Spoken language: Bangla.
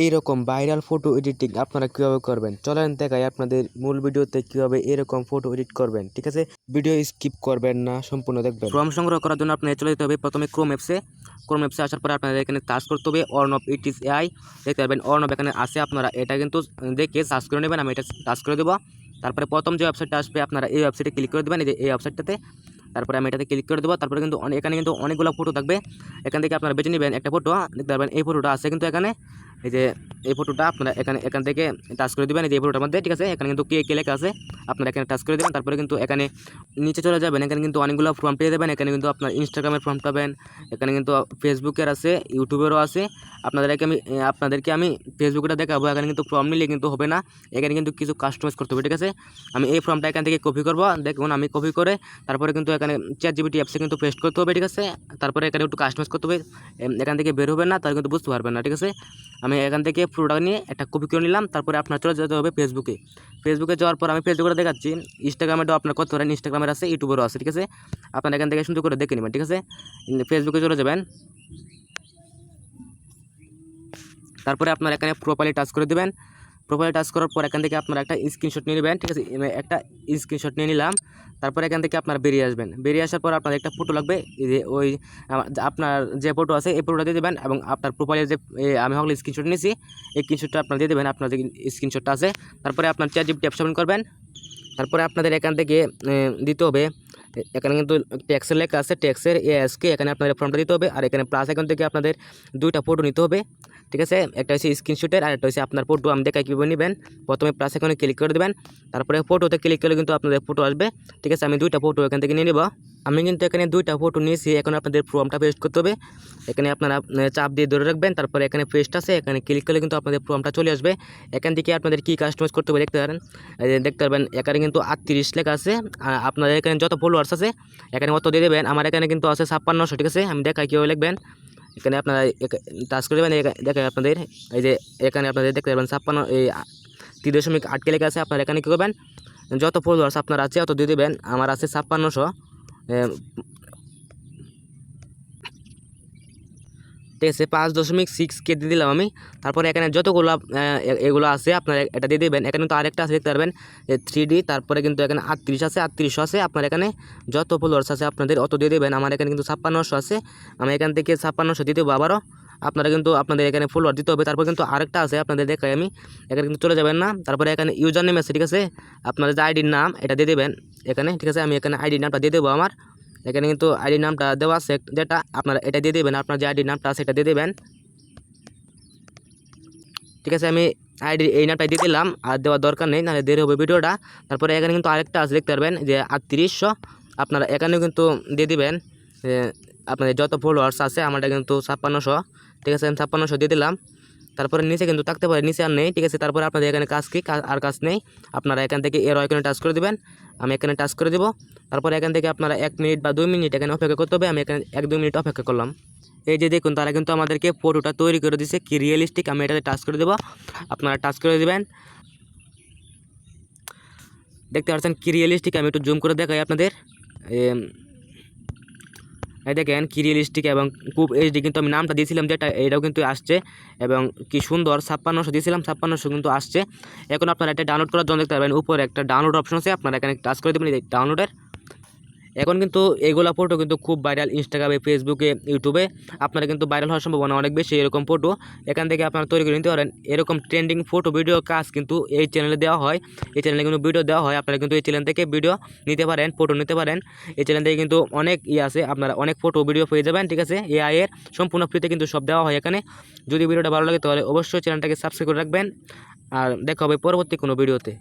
এইরকম ভাইরাল ফটো এডিটিং আপনারা কিভাবে করবেন চলেন দেখাই আপনাদের মূল ভিডিওতে কিভাবে এরকম ফটো এডিট করবেন। ঠিক আছে, ভিডিও স্কিপ করবেন না, সম্পূর্ণ দেখবেন। ফর্ম সংগ্রহ করার জন্য আপনাদের চলে যেতে হবে প্রথমে ক্রোম অ্যাপসে আসার পরে আপনাদের এখানে সার্চ করতে হবে অর্ণব ইট ইস এআই। দেখতে পাবেন অর্ণব এখানে আসে, আপনারা এটা কিন্তু দেখে সার্চ করে নেবেন। আমি এটা সার্চ করে দেবো। তারপরে প্রথম যে ওয়েবসাইটটা আসবে আপনারা এই ওয়েবসাইটে ক্লিক করে দেবেন, এই ওয়েবসাইটটাতে। তারপরে আমি এটাতে ক্লিক করে দেবো। তারপরে কিন্তু এখানে কিন্তু অনেকগুলো ফটো থাকবে। এখান থেকে আপনারা বেছে নেবেন একটা ফটো। দেখতে পাবেন এই ফটোটা আছে কিন্তু এখানে, এই যে এই ফটোটা আপনারা এখান থেকে টাচ করে দেবেন। এই যে এই ফটোটার মধ্যে, ঠিক আছে, এখানে কিন্তু কে লেখা আছে, আপনারা এখানে টাচ করে দেবেন। তারপরে কিন্তু এখানে নিচে চলে যাবেন, এখানে কিন্তু অনেকগুলো ফর্ম পেয়ে যাবেন। এখানে কিন্তু আপনার ইনস্টাগ্রামের ফর্ম পাবেন, এখানে কিন্তু ফেসবুকের আছে, ইউটিউবেরও আছে। আপনাদেরকে আমি ফেসবুকটা দেখাবো। এখানে কিন্তু ফর্ম নিলে কিন্তু হবে না, এখানে কিন্তু কিছু কাস্টমাইজ করতে হবে। ঠিক আছে, আমি এই ফর্মটা এখান থেকে কপি করবো। দেখুন আমি কপি করে তারপরে কিন্তু এখানে ChatGPT অ্যাপসে কিন্তু পেস্ট করতে হবে। ঠিক আছে, তারপরে এখানে একটু কাস্টমাইজ করতে হবে। এখান থেকে বের হবে না, তাহলে কিন্তু বুঝতে পারবেন না। ঠিক আছে, আমি এখান থেকে পুরোটা নিয়ে একটা কপি করে নিলাম। তারপরে আপনার চলে যেতে হবে ফেসবুকে যাওয়ার পর আমি ফেসবুকে দেখাচ্ছি। ইনস্টাগ্রামেটাও আপনার করতে পারেন, ইনস্টাগ্রামের আছে, ইউটিউবেরও আছে। ঠিক আছে, আপনারা এখান থেকে সুন্দর করে দেখে নেবেন। ঠিক আছে, ফেসবুকে চলে যাবেন। তারপরে আপনারা এখানে প্রোফাইলে টাচ করে দেবেন। প্রোফাইলে টাচ করার পর এখান থেকে আপনারা একটা স্ক্রিনশট নিয়ে নেবেন। ঠিক আছে, একটা স্ক্রিনশট নিয়ে নিলাম। তারপরে এখান থেকে আপনার বেরিয়ে আসবেন। বেরিয়ে আসার পর আপনার একটা ফটো লাগবে, এই যে ওই আপনার যে ফটো আছে এই ফটোটা দিয়ে দেবেন। এবং আপনার প্রোফাইলে যে আমি হলে স্ক্রিনশট নিয়েছি, এই স্ক্রিনশটটা আপনার দিয়ে দেবেন, আপনার যে স্ক্রিনশটটা আছে। তারপরে আপনার ChatGPT অ্যাপস ওপেন করবেন। তারপরে আপনাদের এখান থেকে দিতে হবে, এখানে কিন্তু ট্যাক্সের লেখা আছে, ট্যাক্সের ASK, এখানে আপনাদের ফর্মটা দিতে হবে। আর এখানে প্লাস এখান থেকে আপনাদের দুইটা ফটো নিতে হবে। ঠিক আছে, একটা হচ্ছে স্ক্রিনশটের আর একটা হচ্ছে আপনার ফটো। আমি দেখাই কীভাবে নেবেন। প্রথমে প্লাস এখানে ক্লিক করে দেবেন, তারপরে ফটোতে ক্লিক করলে কিন্তু আপনাদের ফটো আসবে। ঠিক আছে, আমি দুইটা ফটো এখান থেকে নিয়ে নেব। আমি কিন্তু এখানে দুইটা ফটো নিয়েছি। এখন আপনাদের ফর্মটা পেস্ট করতে হবে। এখানে আপনারা চাপ দিয়ে ধরে রাখবেন, তারপরে এখানে পেস্ট আছে, এখানে ক্লিক করলে কিন্তু আপনাদের ফর্মটা চলে আসবে। এখান থেকে আপনাদের কী কাস্টমাইজ করতে হবে দেখতে পারবেন। এখানে কিন্তু 38 লেখা আছে। আপনাদের এখানে যত ফলোয়ার্স আছে এখানে অত দিয়ে দেবেন। আমার এখানে কিন্তু আছে 5600। ঠিক আছে, আমি দেখাই কীভাবে লিখবেন। এখানে আপনারা টাচ করে দেবেন, দেখায় আপনাদের এই যে এখানে আপনাদের দেখতে পাবেন 53.8 লেখা আছে। আপনারা এখানে কী করবেন, যত ফলোয়ার্স আপনার আছে অত দিয়ে দেবেন। আমার আছে 5600। ঠিক আছে, 5.6K দিয়ে দিলাম আমি। তারপরে এখানে যতগুলো এগুলো আছে আপনারা এটা দিয়ে দেবেন। এখানে কিন্তু আরেকটা আছে, দেখতে পারবেন 3D। তারপরে কিন্তু এখানে 38 আছে, 3800 আছে। আপনার এখানে যত ফলোয়ার্স আছে আপনাদের অত দিয়ে দেবেন। আমার এখানে কিন্তু 5600 আছে, আমি এখান থেকে 5600 দিয়ে দেবো আবারও। আপনারা কিন্তু আপনাদের এখানে ফলোয়ার দিতে হবে। তারপর কিন্তু আরেকটা আছে, আপনাদের দেখাই আমি। এখানে কিন্তু চলে যাবেন না। তারপরে এখানে ইউজার নেম আছে, ঠিক আছে, আপনাদের যে আইডির নাম এটা দিয়ে দেবেন এখানে। ঠিক আছে, আমি এখানে আইডির নামটা দিয়ে দেবো। আমার এখানে কিন্তু আইডি নামটা দেওয়া আছে, যেটা আপনারা এটা দিয়ে দেবেন। আপনার যে আইডি নামটা আছে এটা দিয়ে দেবেন। ঠিক আছে, আমি এই নামটা দিয়ে দিলাম, আর দেওয়ার দরকার নেই, নাহলে দেরি হবে ভিডিওটা। তারপরে এখানে কিন্তু আরেকটা আছে, দেখতে পারবেন যে 3800। আপনারা এখানেও কিন্তু দিয়ে দিবেন আপনাদের যত ফলোয়ার্স আছে। আমারটা কিন্তু 5600। ঠিক আছে, আমি 5600 দিয়ে দিলাম। তারপরে নিচে কিন্তু থাকতে পারে, নিচে আর নেই। ঠিক আছে, তারপরে আপনাদের এখানে কাজ নেই। আপনারা এখান থেকে এর আইকনে টাচ করে দেবেন। আমি এখানে টাচ করে দেবো। তারপরে এখান থেকে আপনারা 1 মিনিট বা 2 মিনিট এখানে অপেক্ষা করতে হবে। আমি এখানে 1-2 মিনিট অপেক্ষা করলাম। এই যে দেখুন, তারা কিন্তু আমাদেরকে ফটোটা তৈরি করে দিচ্ছে, কি রিয়েলিস্টিক। আমি এটাতে টাচ করে দেবো, আপনারা টাচ করে দেবেন। দেখতে পাচ্ছেন কি রিয়েলিস্টিক। আমি একটু জুম করে দেখাই আপনাদের। এই দেখেন কি রিয়েলিস্টিক এবং খুব HD। কিন্তু আমি নামটা দিয়েছিলাম যেটা, এটাও কিন্তু আসছে। এবং কি সুন্দর 5600 দিয়েছিলাম, 5600 কিন্তু আসছে। এখন আপনারা এটা ডাউনলোড করার জন্য দেখতে পারবেন উপরে একটা ডাউনলোড অপশন আছে, আপনারা এখানে টাচ করে দেবেন ডাউনলোডের। এখন কিন্তু এগুলা ফটো কিন্তু খুব ভাইরাল ইনস্টাগ্রামে, ফেসবুকে, ইউটিউবে। আপনারা কিন্তু ভাইরাল হওয়ার সম্ভাবনা অনেক বেশি এরকম ফটো। এখান থেকে আপনারা তৈরি করে নিতে পারেন। এরকম ট্রেন্ডিং ফটো ভিডিও কাজ কিন্তু এই চ্যানেলে দেওয়া হয়। এই চ্যানেলে কিন্তু ভিডিও দেওয়া হয়। আপনারা কিন্তু এই চ্যানেল থেকে ভিডিও নিতে পারেন, ফটো নিতে পারেন। এই চ্যানেল থেকে কিন্তু অনেক আছে, আপনারা অনেক ফটো ভিডিও পেয়ে যাবেন। ঠিক আছে, AI এর সম্পূর্ণ ফ্রিতে কিন্তু সব দেওয়া হয় এখানে। যদি ভিডিওটা ভালো লাগে তাহলে অবশ্যই চ্যানেলটাকে সাবস্ক্রাইব করে রাখবেন। আর দেখা হবে পরবর্তী কোনো ভিডিওতে।